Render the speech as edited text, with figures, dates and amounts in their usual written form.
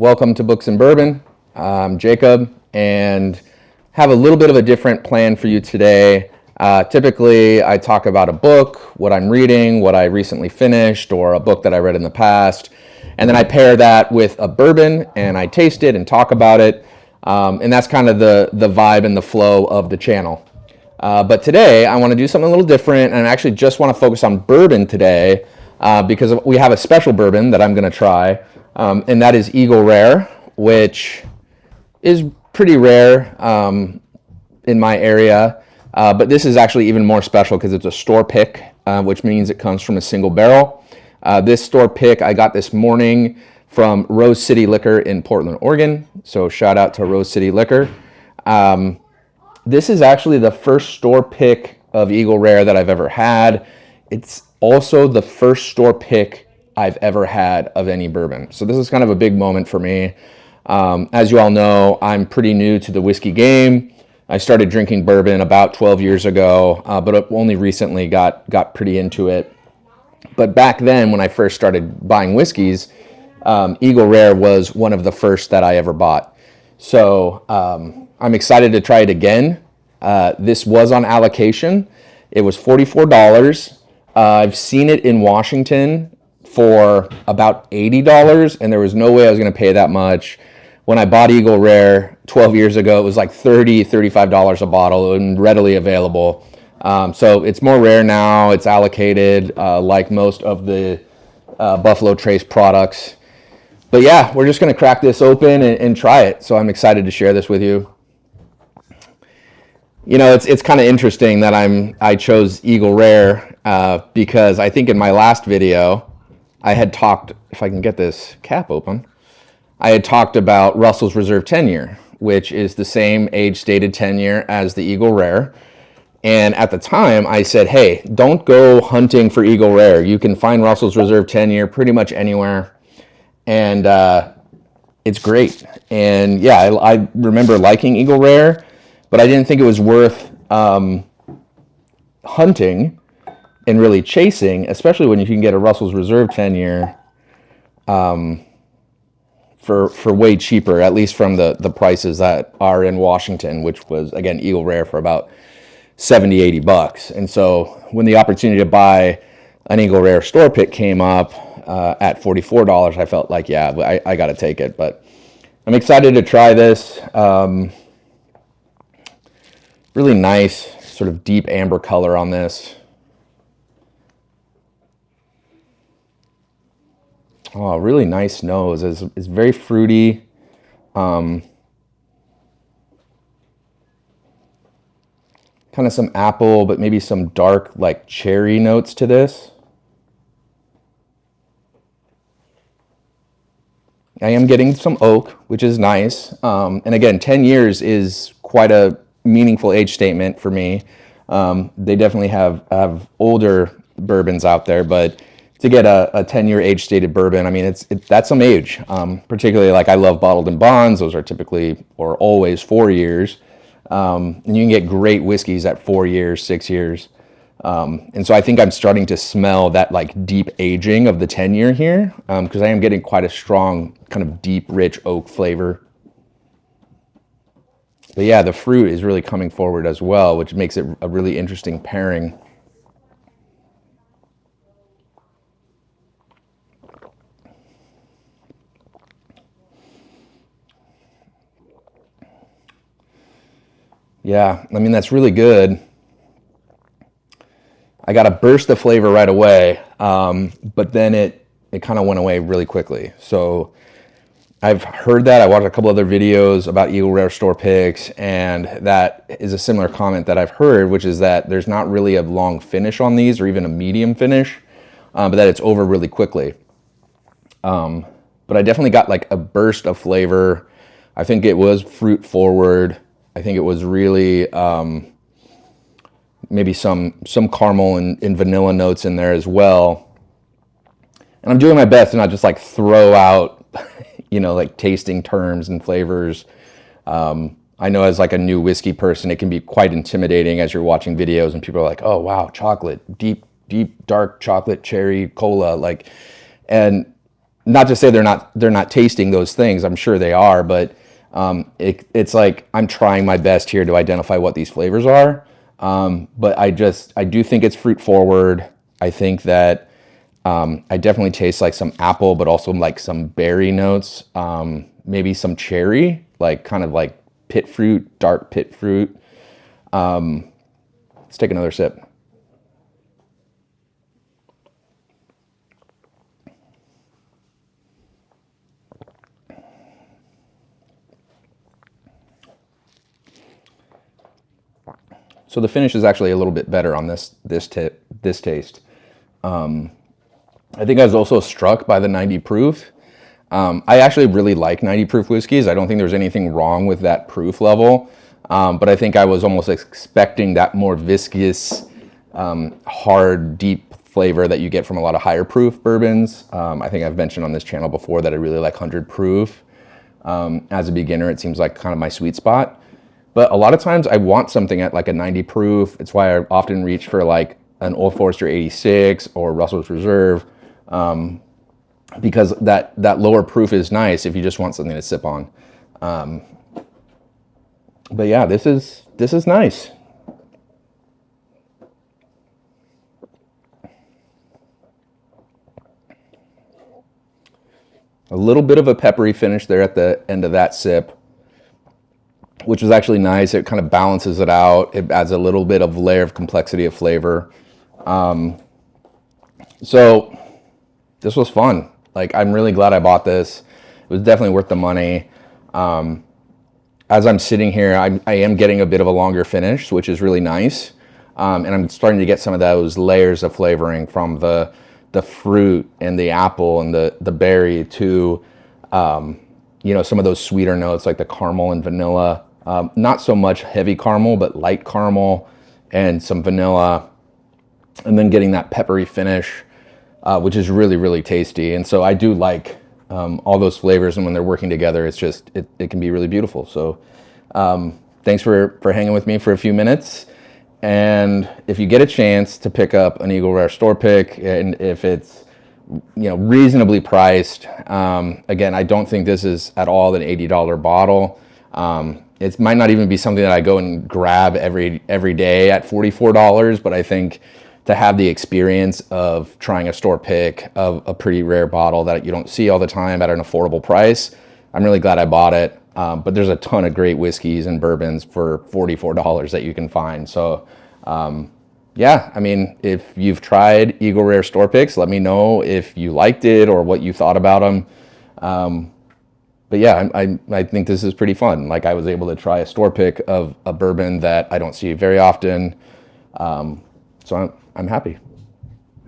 welcome to Books and Bourbon. I'm Jacob and have a little bit of a different plan for you today. Typically, I talk about a book, what I'm reading, what I recently finished, or a book that I read in the past, and then I pair that with a bourbon and I taste it and talk about it, and that's kind of the vibe and the flow of the channel. But today, I want to do something a little different, and I actually just want to focus on bourbon today because we have a special bourbon that I'm going to try. And that is Eagle Rare, which is pretty rare in my area. But this is actually even more special because it's a store pick, which means it comes from a single barrel. This store pick I got this morning from Rose City Liquor in Portland, Oregon. So shout out to Rose City Liquor. This is actually the first store pick of Eagle Rare that I've ever had. It's also the first store pick I've ever had of any bourbon. So this is kind of a big moment for me. As you all know, I'm pretty new to the whiskey game. I started drinking bourbon about 12 years ago, but only recently got pretty into it. But back then, when I first started buying whiskeys, Eagle Rare was one of the first that I ever bought. So I'm excited to try it again. This was on allocation. It was $44. I've seen it in Washington for about $80, and there was no way I was going to pay that much. When I bought Eagle Rare 12 years ago, it was like $35 a bottle and readily available. So it's more rare now. It's allocated like most of the Buffalo Trace products. But yeah, we're just going to crack this open and try it. So I'm excited to share this with you. You know, it's kind of interesting that I chose Eagle Rare because I think in my last video, I had talked, if I can get this cap open, I had talked about Russell's Reserve 10-year, which is the same age-stated 10-year as the Eagle Rare. And at the time, I said, hey, don't go hunting for Eagle Rare. You can find Russell's Reserve 10-year pretty much anywhere. And it's great. And yeah, I remember liking Eagle Rare, but I didn't think it was worth hunting and really chasing, especially when you can get a Russell's Reserve 10-year for way cheaper, at least from the prices that are in Washington, which was, again, Eagle Rare for about $70, $80. And so when the opportunity to buy an Eagle Rare store pick came up at $44, I felt like, yeah, I got to take it. But I'm excited to try this. Really nice, sort of deep amber color on this. Oh, really nice nose. It's very fruity. Kind of some apple, but maybe some dark, like cherry notes to this. I am getting some oak, which is nice. And again, 10 years is quite a meaningful age statement for me. They definitely have older bourbons out there, but to get a 10-year age-stated bourbon, I mean, that's some age. Particularly, like, I love bottled in bonds. Those are typically or always 4 years. And you can get great whiskeys at 4 years, 6 years. And so I think I'm starting to smell that, like, deep aging of the 10-year here, because I am getting quite a strong kind of deep, rich oak flavor. But yeah, the fruit is really coming forward as well, which makes it a really interesting pairing. Yeah, I mean, that's really good. I got a burst of flavor right away, but then it kind of went away really quickly. So I've heard that. I watched a couple other videos about Eagle Rare store picks, and that is a similar comment that I've heard, which is that there's not really a long finish on these or even a medium finish, but that it's over really quickly. But I definitely got like a burst of flavor. I think it was fruit forward. I think it was really maybe some caramel and vanilla notes in there as well. And I'm doing my best to not just like throw out, you know, like tasting terms and flavors. I know as like a new whiskey person, it can be quite intimidating as you're watching videos and people are like, oh, wow, chocolate, deep, dark chocolate, cherry, cola. Like, and not to say they're not tasting those things. I'm sure they are, but it's like I'm trying my best here to identify what these flavors are. But I do think it's fruit forward. I think that I definitely taste like some apple, but also like some berry notes, maybe some cherry, like kind of like pit fruit, dark pit fruit. Let's take another sip. So the finish is actually a little bit better on this taste. I think I was also struck by the 90 proof. I actually really like 90 proof whiskeys. I don't think there's anything wrong with that proof level, but I think I was almost expecting that more viscous, hard, deep flavor that you get from a lot of higher proof bourbons. I think I've mentioned on this channel before that I really like 100 proof. As a beginner, it seems like kind of my sweet spot. But a lot of times I want something at like a 90 proof. It's why I often reach for like an Old Forester 86 or Russell's Reserve, because that lower proof is nice if you just want something to sip on. But yeah, this is nice. A little bit of a peppery finish there at the end of that sip, which is actually nice. It kind of balances it out. It adds a little bit of layer of complexity of flavor. So this was fun. Like, I'm really glad I bought this. It was definitely worth the money. As I'm sitting here, I am getting a bit of a longer finish, which is really nice. And I'm starting to get some of those layers of flavoring from the fruit and the apple and the berry to, some of those sweeter notes like the caramel and vanilla. Not so much heavy caramel, but light caramel and some vanilla. And then getting that peppery finish, which is really, really tasty. And so I do like all those flavors, and when they're working together, it's just, it can be really beautiful. So thanks for hanging with me for a few minutes. And if you get a chance to pick up an Eagle Rare store pick, and if it's reasonably priced, again, I don't think this is at all an $80 bottle. It might not even be something that I go and grab every day at $44, but I think to have the experience of trying a store pick of a pretty rare bottle that you don't see all the time at an affordable price, I'm really glad I bought it. But there's a ton of great whiskeys and bourbons for $44 that you can find. So yeah, I mean, if you've tried Eagle Rare store picks, let me know if you liked it or what you thought about them. But yeah, I think this is pretty fun. Like, I was able to try a store pick of a bourbon that I don't see very often. So I'm happy.